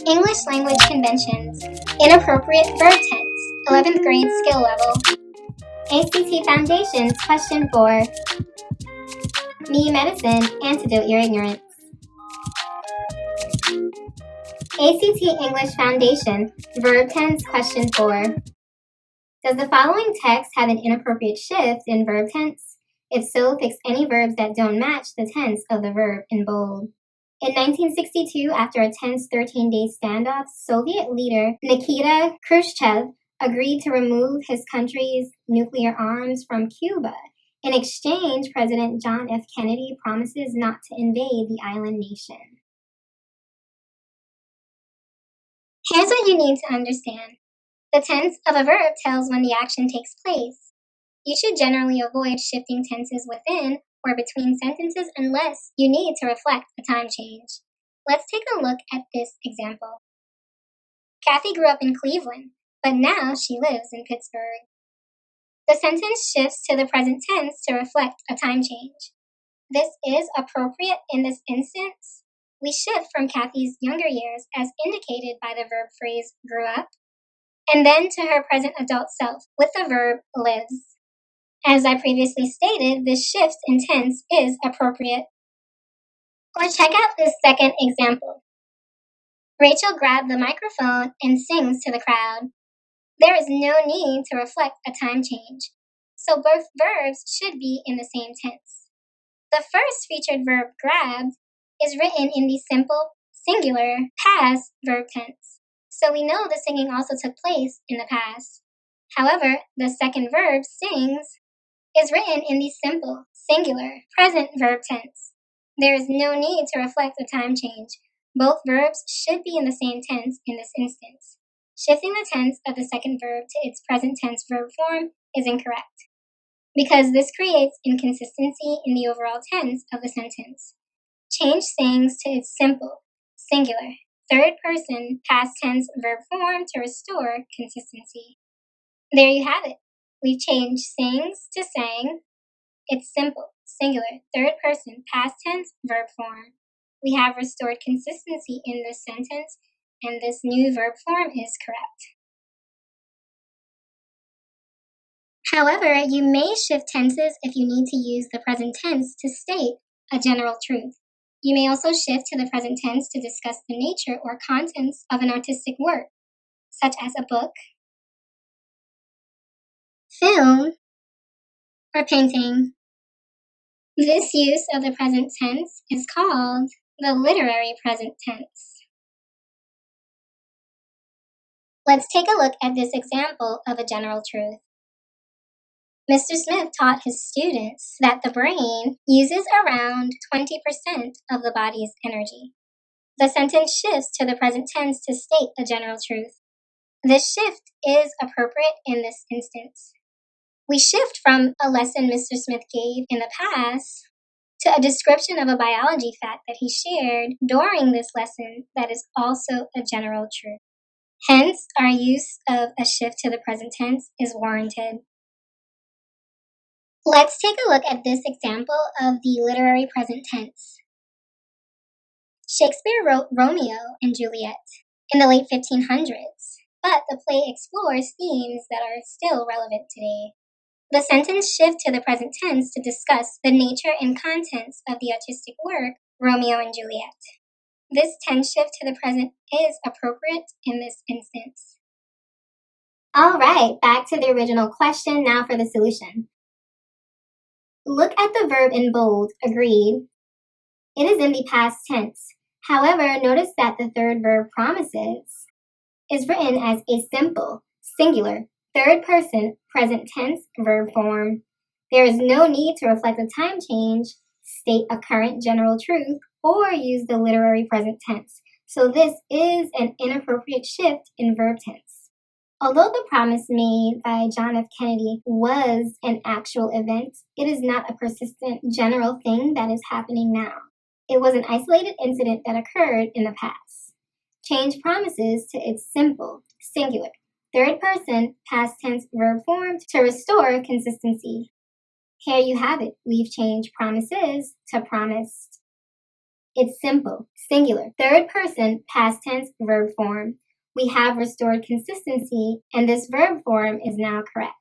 English language conventions. Inappropriate verb tense. 11th grade skill level. ACT Foundations, question 4. Me Medicine, antidote your ignorance. ACT English Foundation, verb tense, question 4. Does the following text have an inappropriate shift in verb tense? If so, fix any verbs that don't match the tense of the verb in bold. In 1962, after a tense 13-day standoff, Soviet leader Nikita Khrushchev agreed to remove his country's nuclear arms from Cuba. In exchange, President John F. Kennedy promises not to invade the island nation. Here's what you need to understand. The tense of a verb tells when the action takes place. You should generally avoid shifting tenses within or between sentences unless you need to reflect a time change. Let's take a look at this example. Kathy grew up in Cleveland, but now she lives in Pittsburgh. The sentence shifts to the present tense to reflect a time change. This is appropriate in this instance. We shift from Kathy's younger years as indicated by the verb phrase grew up, and then to her present adult self with the verb lives. As I previously stated, this shift in tense is appropriate. Or check out this second example. Rachel grabbed the microphone and sings to the crowd. There is no need to reflect a time change, so both verbs should be in the same tense. The first featured verb grabbed is written in the simple, singular, past verb tense, so we know the singing also took place in the past. However, the second verb, sings, is written in the simple, singular, present verb tense. There is no need to reflect a time change. Both verbs should be in the same tense in this instance. Shifting the tense of the second verb to its present tense verb form is incorrect, because this creates inconsistency in the overall tense of the sentence. Change sings to its simple, singular, third person, past tense verb form to restore consistency. There you have it. We've changed sings to sang. It's simple, singular, third person, past tense, verb form. We have restored consistency in this sentence, and this new verb form is correct. However, you may shift tenses if you need to use the present tense to state a general truth. You may also shift to the present tense to discuss the nature or contents of an artistic work, such as a book, film, or painting. This use of the present tense is called the literary present tense. Let's take a look at this example of a general truth. Mr. Smith taught his students that the brain uses around 20% of the body's energy. The sentence shifts to the present tense to state a general truth. This shift is appropriate in this instance. We shift from a lesson Mr. Smith gave in the past to a description of a biology fact that he shared during this lesson that is also a general truth. Hence, our use of a shift to the present tense is warranted. Let's take a look at this example of the literary present tense. Shakespeare wrote Romeo and Juliet in the late 1500s, but the play explores themes that are still relevant today. The sentence shifts to the present tense to discuss the nature and contents of the artistic work, Romeo and Juliet. This tense shift to the present is appropriate in this instance. All right, back to the original question, now for the solution. Look at the verb in bold, agreed. It is in the past tense. However, notice that the third verb, promises, is written as a simple, singular, third person, present tense verb form. There is no need to reflect a time change, state a current general truth, or use the literary present tense. So this is an inappropriate shift in verb tense. Although the promise made by John F. Kennedy was an actual event, it is not a persistent general thing that is happening now. It was an isolated incident that occurred in the past. Change promises to its simple, singular, third person, past tense verb form to restore consistency. Here you have it. We've changed promises to promised. It's simple, singular, third person, past tense, verb form. We have restored consistency, and this verb form is now correct.